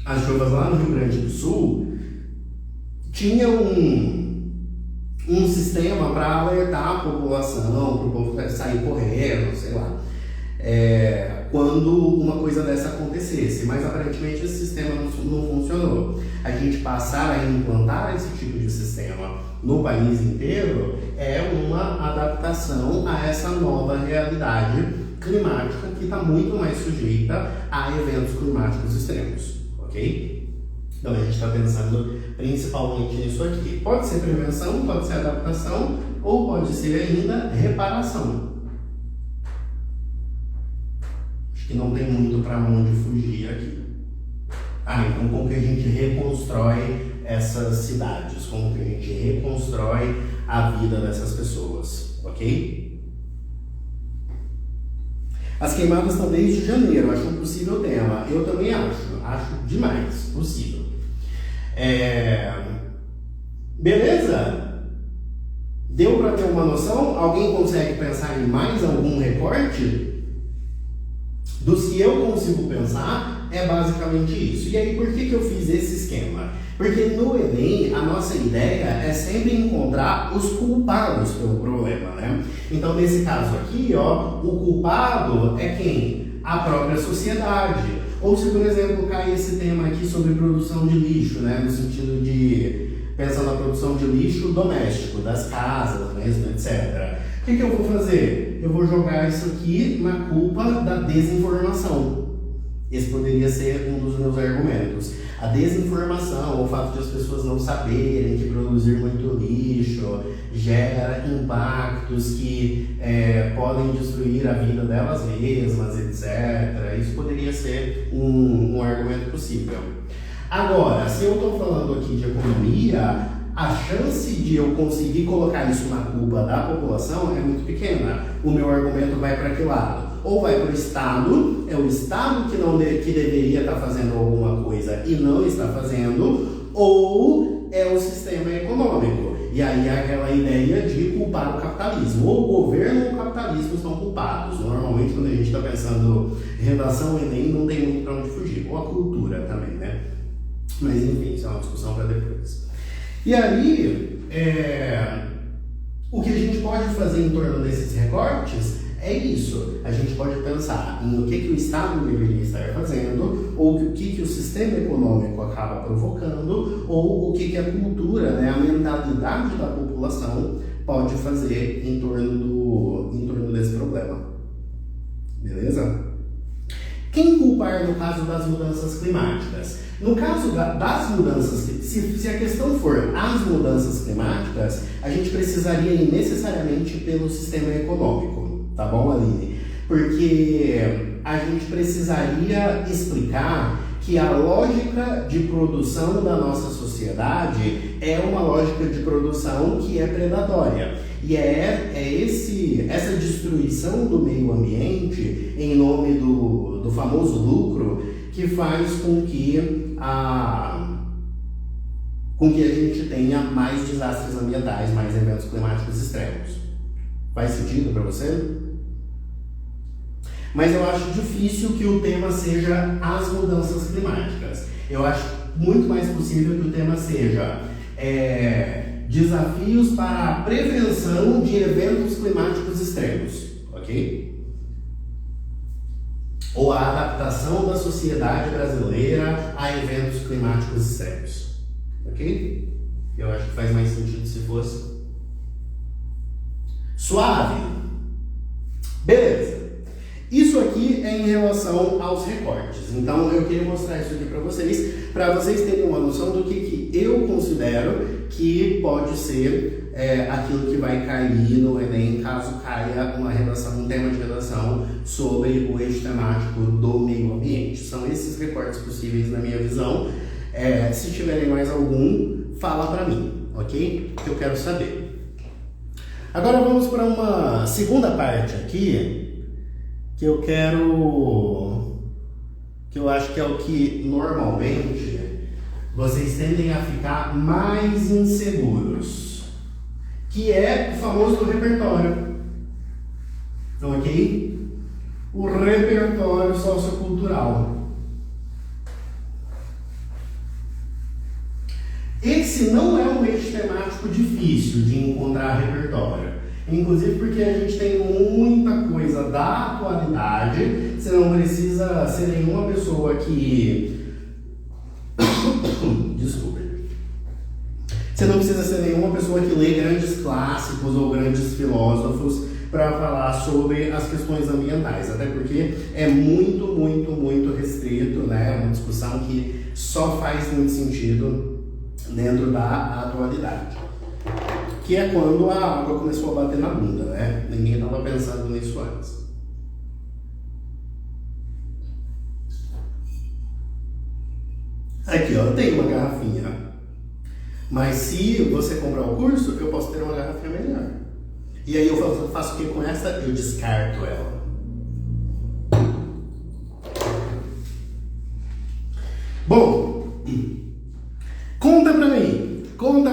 as chuvas lá no Rio Grande do Sul, tinha um sistema para alertar a população, para o povo sair correndo, sei lá, quando uma coisa dessa acontecesse. Mas aparentemente esse sistema não funcionou. A gente passar a implantar esse tipo de sistema no país inteiro é uma adaptação a essa nova realidade climática que está muito mais sujeita a eventos climáticos extremos, ok? Então a gente está pensando principalmente nisso aqui. Pode ser prevenção, pode ser adaptação ou pode ser ainda reparação. Acho que não tem muito para onde fugir aqui. Então como que a gente reconstrói essas cidades? Como que a gente reconstrói a vida dessas pessoas, ok? As queimadas estão desde janeiro, acho um possível tema. Eu também acho demais possível. Beleza? Deu para ter uma noção? Alguém consegue pensar em mais algum recorte? Dos que eu consigo pensar, é basicamente isso. E aí, por que eu fiz esse esquema? Porque no Enem, a nossa ideia é sempre encontrar os culpados pelo problema, né? Então, nesse caso aqui, o culpado é quem? A própria sociedade. Ou se, por exemplo, cai esse tema aqui sobre produção de lixo, né? No sentido de, pensando na produção de lixo doméstico, das casas mesmo, etc. O que eu vou fazer? Eu vou jogar isso aqui na culpa da desinformação. Esse poderia ser um dos meus argumentos. A desinformação, o fato de as pessoas não saberem que produzir muito lixo gera impactos que podem destruir a vida delas mesmas, etc. Isso poderia ser um argumento possível. Agora, se eu estou falando aqui de economia, a chance de eu conseguir colocar isso na culpa da população é muito pequena. O meu argumento vai para que lado? Ou vai para o Estado, é o Estado que deveria estar fazendo alguma coisa e não está fazendo, ou é o sistema econômico. E aí é aquela ideia de culpar o capitalismo. Ou o governo ou o capitalismo são culpados. Normalmente, quando a gente está pensando em redação Enem, não tem muito para onde fugir. Ou a cultura também, né? Mas enfim, isso é uma discussão para depois. E aí, o que a gente pode fazer em torno desses recortes é isso. A gente pode pensar em o que o Estado deveria estar fazendo, ou o que o sistema econômico acaba provocando, ou o que a cultura, né, a mentalidade da população pode fazer em torno desse problema. Beleza? Quem culpar no caso das mudanças climáticas? No caso das mudanças, se a questão for as mudanças climáticas, a gente precisaria ir necessariamente pelo sistema econômico. Tá bom, Aline? Porque a gente precisaria explicar que a lógica de produção da nossa sociedade é uma lógica de produção que é predatória. E essa destruição do meio ambiente em nome do famoso lucro que faz com que a gente tenha mais desastres ambientais, mais eventos climáticos extremos. Faz sentido para você? Mas eu acho difícil que o tema seja as mudanças climáticas. Eu acho muito mais possível que o tema seja desafios para a prevenção de eventos climáticos extremos, ok? Ou a adaptação da sociedade brasileira a eventos climáticos extremos, ok? Eu acho que faz mais sentido se fosse suave. Beleza. Isso aqui é em relação aos recortes. Então eu queria mostrar isso aqui para vocês terem uma noção do que eu considero que pode ser aquilo que vai cair no Enem, caso caia uma redação, um tema de redação sobre o eixo temático do meio ambiente. São esses recortes possíveis na minha visão. Se tiverem mais algum, fala para mim, ok? Que eu quero saber. Agora vamos para uma segunda parte aqui, que eu acho que é o que normalmente vocês tendem a ficar mais inseguros, que é o famoso repertório, ok? O repertório sociocultural. Esse não é um eixo temático difícil de encontrar repertório. Inclusive porque a gente tem muita coisa da atualidade, você não precisa ser nenhuma pessoa que... Desculpe. Você não precisa ser nenhuma pessoa que lê grandes clássicos ou grandes filósofos para falar sobre as questões ambientais, até porque é muito, muito, muito restrito, né? É uma discussão que só faz muito sentido dentro da atualidade. Que é quando a água começou a bater na bunda, né? Ninguém estava pensando nisso antes. Aqui, ó, tem uma garrafinha. Mas se você comprar o curso, eu posso ter uma garrafinha melhor. E aí eu faço o que com essa? Eu descarto ela. Bom, conta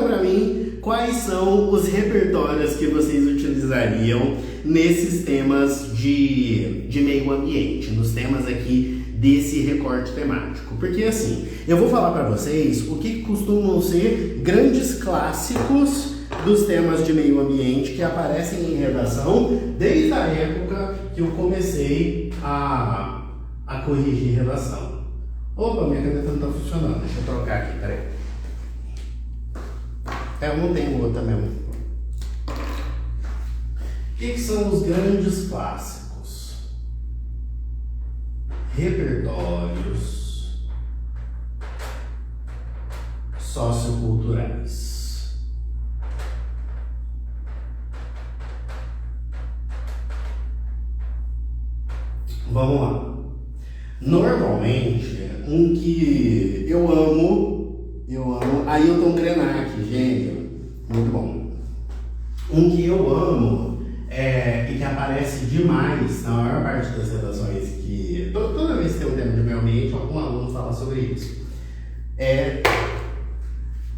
pra mim quais são os repertórios que vocês utilizariam nesses temas de meio ambiente, nos temas aqui desse recorte temático. Porque assim, eu vou falar para vocês o que costumam ser grandes clássicos dos temas de meio ambiente que aparecem em redação desde a época que eu comecei a corrigir redação. Opa, minha caneta não está funcionando, deixa eu trocar aqui, peraí. Eu não tenho outra mesmo. O que são os grandes clássicos? Repertórios socioculturais. Vamos lá. Normalmente, um que eu amo, Ailton Krenak, gênio, muito bom. Um que eu amo e que aparece demais na maior parte das redações, que toda vez que tem um tema de meio ambiente, algum aluno fala sobre isso.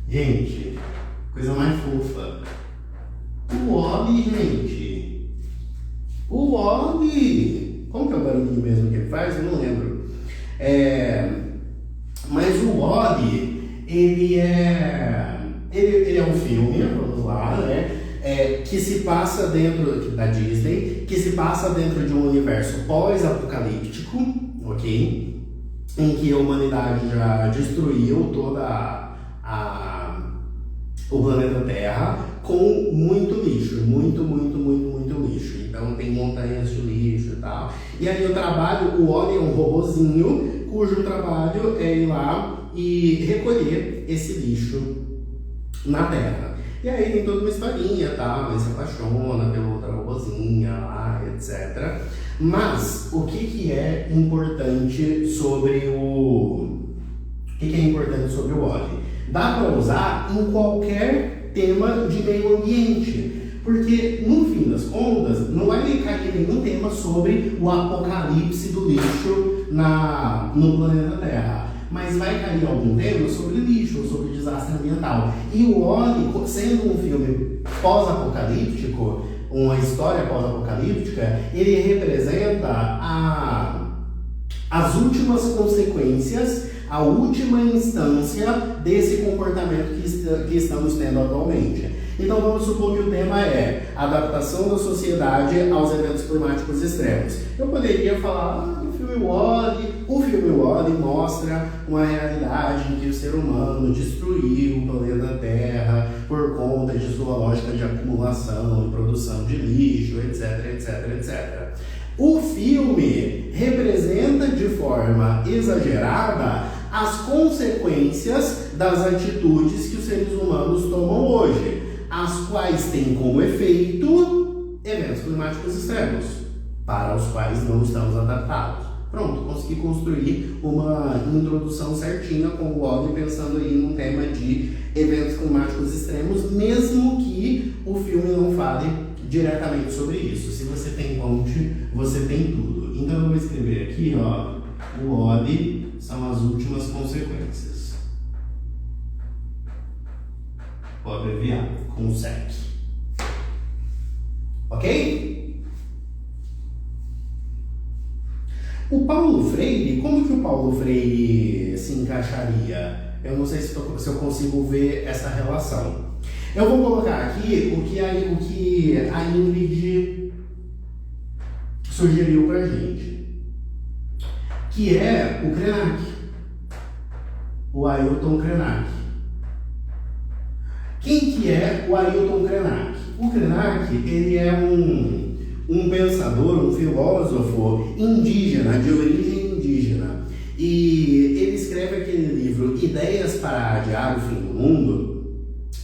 Gente, coisa mais fofa. O Wall-E, gente. O Wall-E. Como que é o barulhinho mesmo que ele faz? Eu não lembro. Mas o Wall-E, ele é um filme, vamos lá, né? Que se passa dentro da Disney, que se passa dentro de um universo pós-apocalíptico, ok? Em que a humanidade já destruiu toda o planeta Terra com muito lixo, muito lixo. Então tem montanhas de lixo e tal. E aí o Wall-E é um robozinho cujo trabalho é ir lá e recolher esse lixo na Terra. E aí tem toda uma historinha, tá? Ele se apaixona pela outra robozinha lá, etc. Mas o que é importante sobre o Wall-E? Dá para usar em qualquer tema de meio ambiente. Porque, no fim das contas, não vai cair nenhum tema sobre o apocalipse do lixo no planeta Terra. Mas vai cair algum tema sobre lixo, sobre desastre ambiental. E o Wall-E, sendo um filme pós-apocalíptico, uma história pós-apocalíptica, ele representa as últimas consequências, a última instância desse comportamento que estamos tendo atualmente. Então vamos supor que o tema é adaptação da sociedade aos eventos climáticos extremos. Eu poderia falar do filme Wall-E. O filme Wall-E mostra uma realidade em que o ser humano destruiu o planeta Terra por conta de sua lógica de acumulação e produção de lixo, etc, etc, etc. O filme representa de forma exagerada as consequências das atitudes que os seres humanos tomam hoje, as quais têm como efeito eventos climáticos extremos, para os quais não estamos adaptados. Pronto, consegui construir uma introdução certinha com o Wall-E, pensando aí num tema de eventos climáticos extremos, mesmo que o filme não fale diretamente sobre isso. Se você tem ponte, você tem tudo. Então eu vou escrever aqui, ó, o Wall-E são as últimas consequências. Vou abreviar com SEC. Ok? O Paulo Freire, como que o Paulo Freire se encaixaria? Eu não sei se eu consigo ver essa relação. Eu vou colocar aqui o que a Ingrid sugeriu pra gente, que é o Krenak, o Ailton Krenak. Quem que é o Ailton Krenak? O Krenak, ele é um pensador, um filósofo indígena, de origem indígena. E ele escreve aquele livro Ideias para Adiar o Fim do Mundo,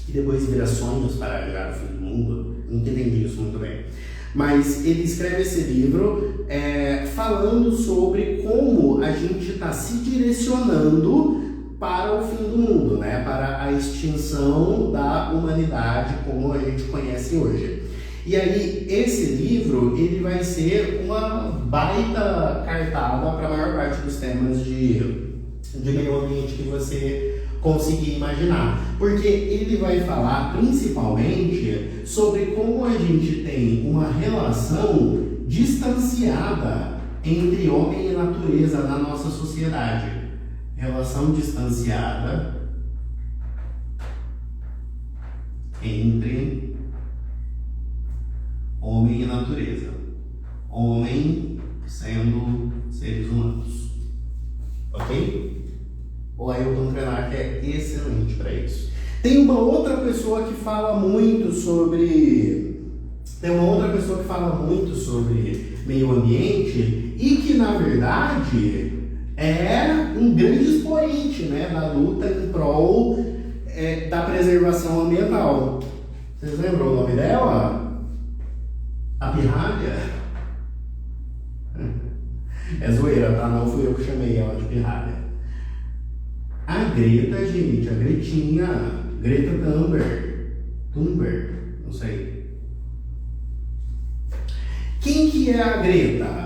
que depois vira Sonhos para Adiar o Fim do Mundo. Não entendi isso muito bem. Mas ele escreve esse livro falando sobre como a gente está se direcionando para o fim do mundo, né? Para a extinção da humanidade como a gente conhece hoje. E aí, esse livro, ele vai ser uma baita cartada para a maior parte dos temas de meio ambiente que você conseguir imaginar. Porque ele vai falar, principalmente, sobre como a gente tem uma relação distanciada entre homem e natureza na nossa sociedade. Relação distanciada entre homem e natureza. Homem sendo seres humanos. Ok? O Ailton Krenak é excelente para isso. Tem uma outra pessoa que fala muito sobre... meio ambiente e que, na verdade, é um grande expoente, né, da luta em prol da preservação ambiental. Vocês lembram o nome dela? A pirralha? É zoeira, tá? Não fui eu que chamei ela de pirralha. A Greta, gente, a Gretinha, Greta Thunberg, não sei. Quem que é a Greta?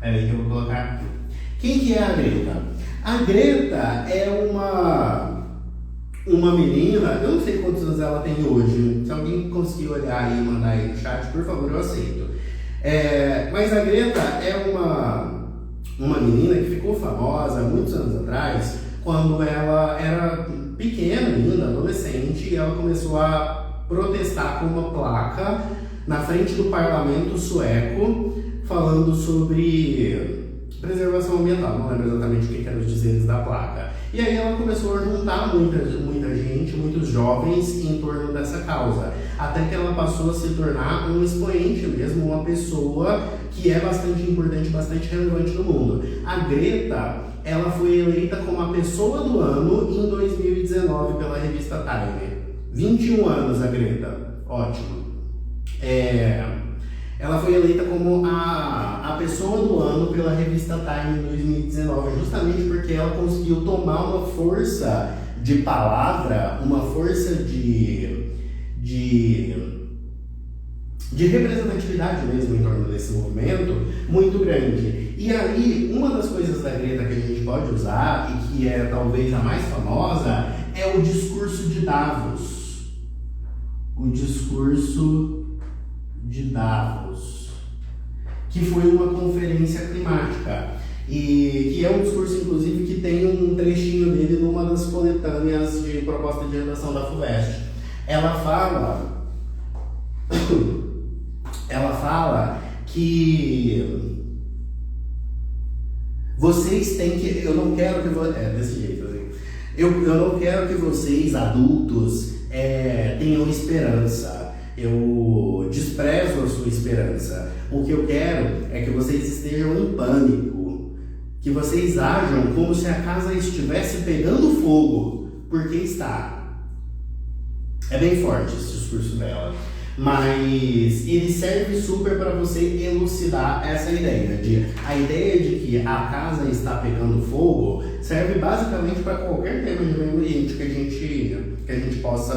Peraí que eu vou colocar aqui. Quem que é a Greta? A Greta é uma menina, eu não sei quantos anos ela tem hoje. Se alguém conseguir olhar aí e mandar aí no chat, por favor, eu aceito. Mas a Greta é uma menina que ficou famosa muitos anos atrás, quando ela era pequena ainda, adolescente, e ela começou a protestar com uma placa na frente do parlamento sueco, falando sobre preservação ambiental. Não lembro exatamente o que eram os dizeres da placa. E aí ela começou a juntar muita gente, muitos jovens em torno dessa causa, até que ela passou a se tornar um expoente mesmo, uma pessoa que é bastante importante, bastante relevante no mundo. A Greta, ela foi eleita como a pessoa do ano em 2019 pela revista Time. 21 anos a Greta, ótimo. Ela foi eleita como a pessoa do ano pela revista Time em 2019, justamente porque ela conseguiu tomar uma força de palavra, uma força de de representatividade mesmo em torno desse movimento muito grande. E aí, uma das coisas da Greta que a gente pode usar, e que é talvez a mais famosa, é o discurso de Davos. O discurso de Davos, que foi uma conferência climática. E que é um discurso, inclusive, que tem um trechinho dele numa das coletâneas de proposta de redação da FUVEST. Ela fala que vocês têm que... Eu não quero que... desse jeito, assim. Eu não quero que vocês, adultos, tenham esperança. Eu desprezo a sua esperança. O que eu quero é que vocês estejam em pânico. Que vocês ajam como se a casa estivesse pegando fogo. Porque está. É bem forte esse discurso dela. Mas ele serve super para você elucidar essa ideia. A ideia de que a casa está pegando fogo serve basicamente para qualquer tema de meio ambiente que a gente possa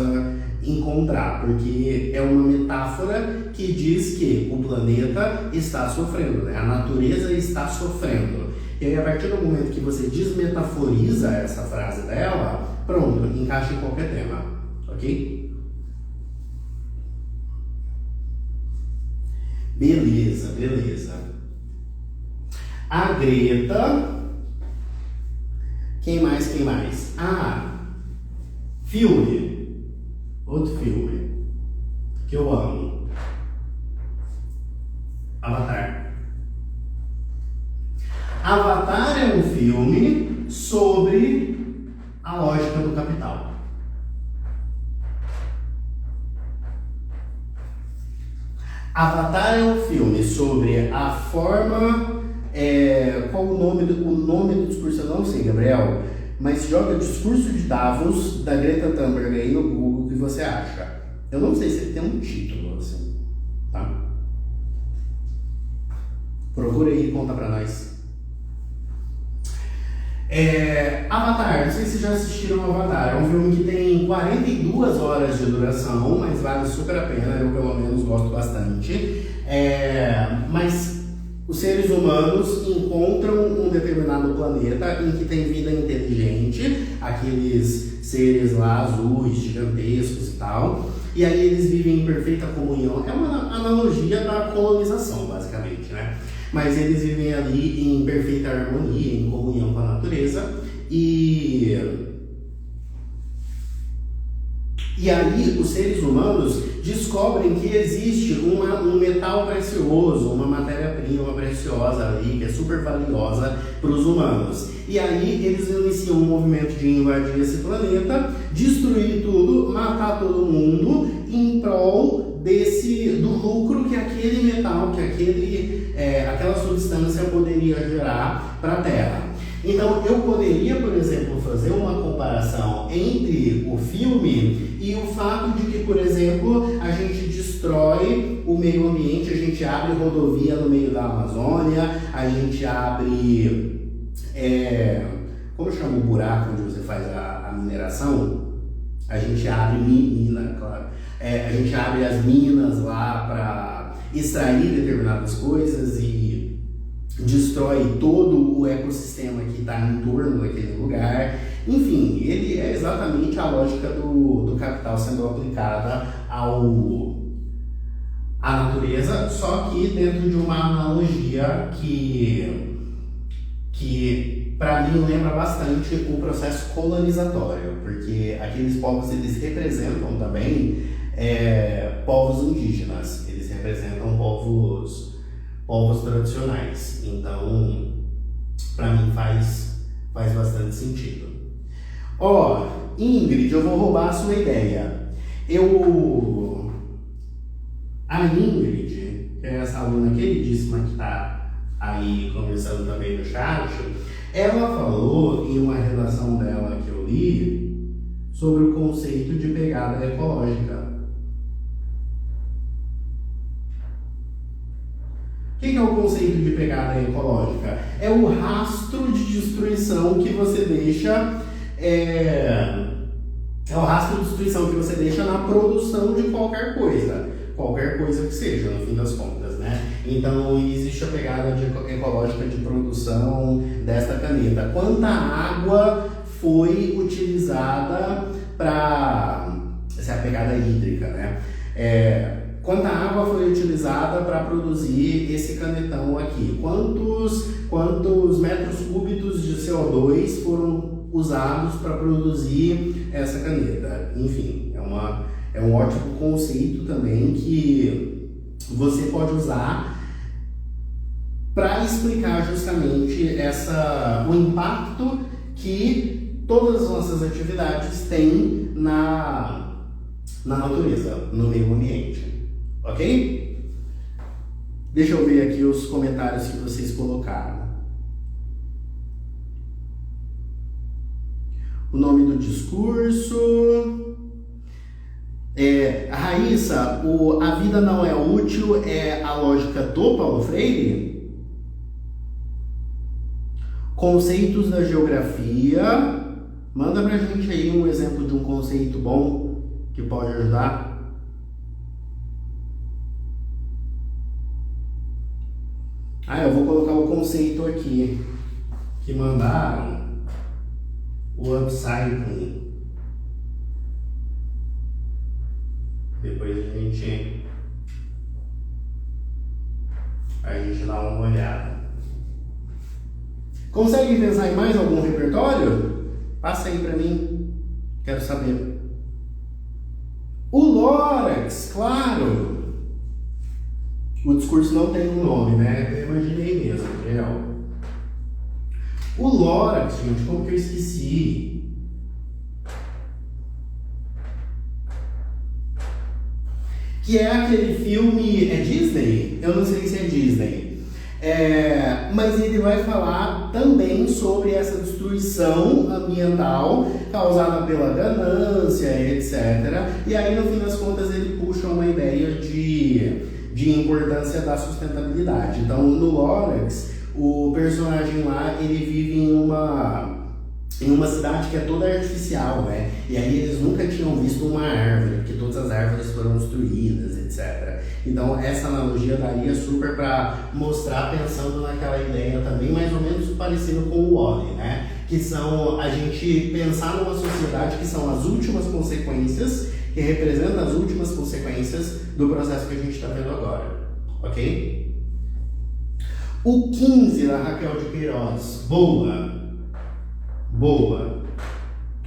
encontrar, porque é uma metáfora que diz que o planeta está sofrendo, né? A natureza está sofrendo. E aí, a partir do momento que você desmetaforiza essa frase dela, pronto, encaixa em qualquer tema, ok? Beleza. A Greta. Quem mais? Filme. Outro filme que eu amo. Avatar. Avatar é um filme sobre a lógica do capital. Avatar é um filme sobre a forma... qual o nome do discurso? Eu não sei, Gabriel. Mas joga o discurso de Davos da Greta Thunberg aí no Google, o que você acha? Eu não sei se ele tem um título, assim, tá? Procura aí e conta pra nós. Avatar, não sei se já assistiram Avatar. É um filme que tem 42 horas de duração, mas vale super a pena, eu pelo menos gosto bastante. Mas os seres humanos encontram um determinado planeta em que tem vida inteligente, aqueles seres lá azuis, gigantescos e tal, e aí eles vivem em perfeita comunhão. É uma analogia da colonização, basicamente, né? Mas eles vivem ali em perfeita harmonia, em comunhão com a natureza, e aí os seres humanos descobrem que existe um metal precioso, uma matéria-prima preciosa ali, que é super valiosa para os humanos. E aí eles iniciam um movimento de invadir esse planeta, destruir tudo, matar todo mundo, em prol do lucro que aquele metal, que aquela substância poderia gerar para a Terra. Então, eu poderia, por exemplo, fazer uma comparação entre o filme e o fato de que, por exemplo, a gente destrói o meio ambiente, a gente abre rodovia no meio da Amazônia, a gente abre... como chama o buraco onde você faz a mineração? A gente abre mina, claro. A gente abre as minas lá para extrair determinadas coisas e destrói todo o ecossistema que está em torno daquele lugar. Enfim, ele é exatamente a lógica do capital sendo aplicada à natureza, só que dentro de uma analogia que para mim lembra bastante o processo colonizatório, porque aqueles povos, eles representam também povos indígenas, eles representam povos tradicionais. Então, para mim faz bastante sentido. Ingrid, eu vou roubar a sua ideia. A Ingrid, que é essa aluna queridíssima que está aí conversando também no chat, ela falou em uma redação dela que eu li sobre o conceito de pegada ecológica. O que é o conceito de pegada ecológica? É o rastro de destruição que você deixa É o rastro de destruição que você deixa na produção de qualquer coisa que seja, no fim das contas, né? Então, existe a pegada ecológica de produção desta caneta. Quanta água foi utilizada para... Essa é a pegada hídrica, né? Quanta água foi utilizada para produzir esse canetão aqui? Quantos metros cúbicos de CO2 foram usados para produzir essa caneta? Enfim, é um ótimo conceito também que você pode usar para explicar justamente o impacto que todas as nossas atividades têm na natureza, no meio ambiente, ok? Deixa eu ver aqui os comentários que vocês colocaram. O nome do discurso... Raíssa, a vida não é útil é a lógica do Paulo Freire? Conceitos da geografia. Manda pra gente aí um exemplo de um conceito bom que pode ajudar. Eu vou colocar o conceito aqui que mandaram, o upcycling. Depois a gente dá uma olhada. Consegue pensar em mais algum repertório? Passa aí pra mim, quero saber. O Lorax, claro! O discurso não tem um nome, né? Eu imaginei mesmo, real. O Lorax, gente, como que eu esqueci? Que é aquele filme... É Disney? Eu não sei se é Disney. Mas ele vai falar também sobre essa destruição ambiental causada pela ganância, etc. E aí, no fim das contas, ele puxa uma ideia de importância da sustentabilidade. Então, no Lorax, o personagem lá, ele vive em uma cidade que é toda artificial, né? E aí eles nunca tinham visto uma árvore, porque todas as árvores foram destruídas, etc. Então essa analogia daria super para mostrar, pensando naquela ideia também, mais ou menos parecido com o Wall-E, né? Que são a gente pensar numa sociedade que são as últimas consequências, que representam as últimas consequências do processo que a gente está vendo agora, ok? O 15 da Raquel de Queiroz, boa.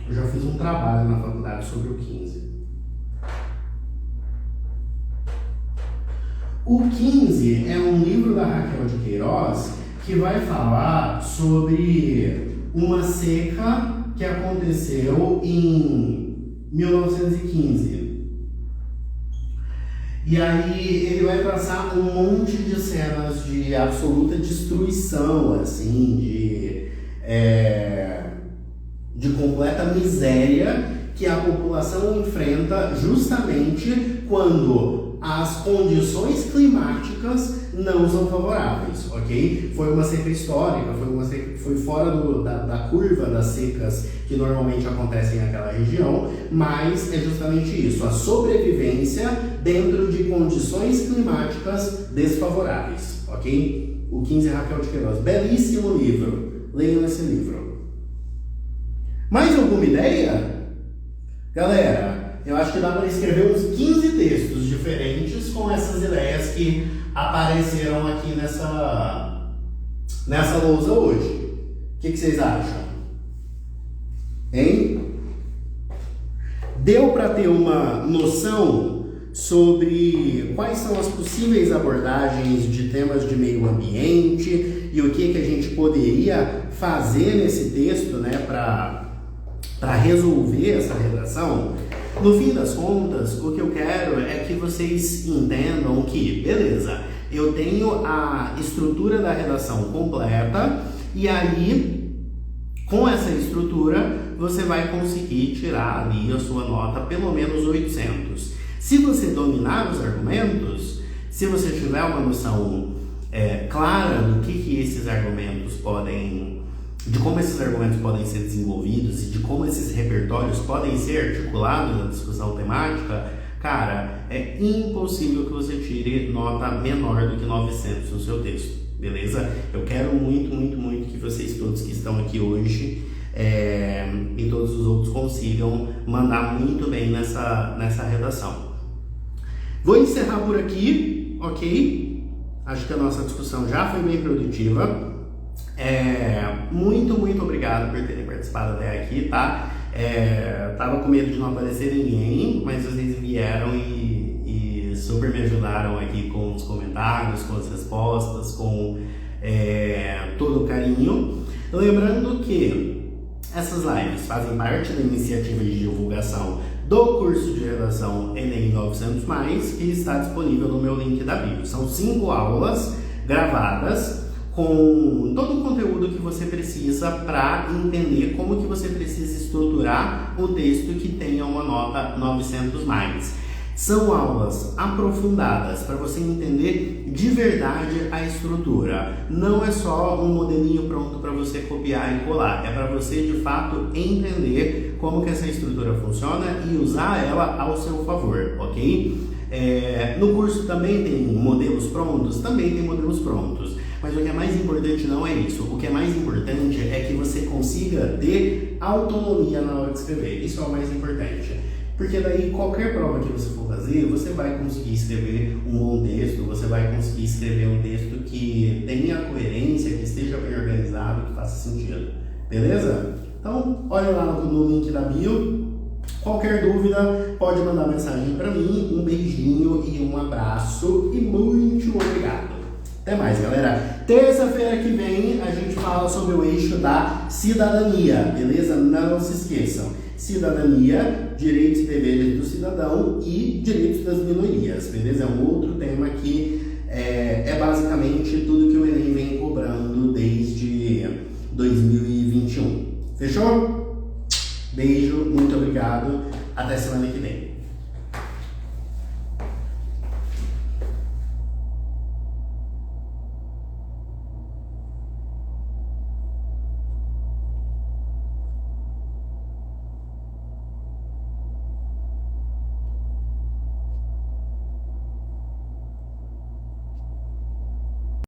Eu já fiz um trabalho na faculdade sobre o 15. O 15 é um livro da Raquel de Queiroz que vai falar sobre uma seca que aconteceu em 1915. E aí ele vai traçar um monte de cenas de absoluta destruição, assim, de completa miséria que a população enfrenta justamente quando as condições climáticas não são favoráveis, ok? Foi uma seca histórica, foi fora da curva das secas que normalmente acontecem naquela região, mas é justamente isso, a sobrevivência dentro de condições climáticas desfavoráveis, ok? O 15 Raquel de Queiroz, belíssimo livro, leiam esse livro. Mais alguma ideia? Galera, eu acho que dá para escrever uns 15 textos diferentes com essas ideias que apareceram aqui nessa lousa hoje. O que vocês acham? Hein? Deu para ter uma noção sobre quais são as possíveis abordagens de temas de meio ambiente e o que a gente poderia fazer nesse texto, né, para resolver essa redação? No fim das contas, o que eu quero é que vocês entendam que, beleza, eu tenho a estrutura da redação completa e aí, com essa estrutura, você vai conseguir tirar ali a sua nota pelo menos 800. Se você dominar os argumentos, se você tiver uma noção clara do que esses argumentos podem de como esses argumentos podem ser desenvolvidos e de como esses repertórios podem ser articulados na discussão temática, cara, é impossível que você tire nota menor do que 900 no seu texto, beleza? Eu quero muito, muito, muito que vocês todos que estão aqui hoje e todos os outros consigam mandar muito bem nessa redação. Vou encerrar por aqui, ok? Acho que a nossa discussão já foi bem produtiva. Muito, muito obrigado por terem participado até aqui, tá? Tava com medo de não aparecer ninguém, mas vocês vieram e super me ajudaram aqui com os comentários, com as respostas, com todo o carinho. Lembrando que essas lives fazem parte da iniciativa de divulgação do curso de redação Enem 900+, que está disponível no meu link da bio. São 5 aulas gravadas com todo o conteúdo que você precisa para entender como que você precisa estruturar o texto que tenha uma nota 900+. São aulas aprofundadas para você entender de verdade a estrutura. Não é só um modelinho pronto para você copiar e colar. É para você, de fato, entender como que essa estrutura funciona e usar ela ao seu favor, ok? No curso também tem modelos prontos? Também tem modelos prontos. Mas o que é mais importante não é isso. O que é mais importante é que você consiga ter autonomia na hora de escrever. Isso é o mais importante. Porque daí qualquer prova que você for fazer, você vai conseguir escrever um bom texto, você vai conseguir escrever um texto que tenha coerência, que esteja bem organizado, que faça sentido. Beleza? Então, olha lá no link da bio. Qualquer dúvida, pode mandar mensagem para mim. Um beijinho e um abraço e muito obrigado. Até mais, galera. Terça-feira que vem a gente fala sobre o eixo da cidadania, beleza? Não se esqueçam. Cidadania, direitos e deveres do cidadão e direitos das minorias, beleza? É um outro tema que é basicamente tudo que o Enem vem cobrando desde 2021. Fechou?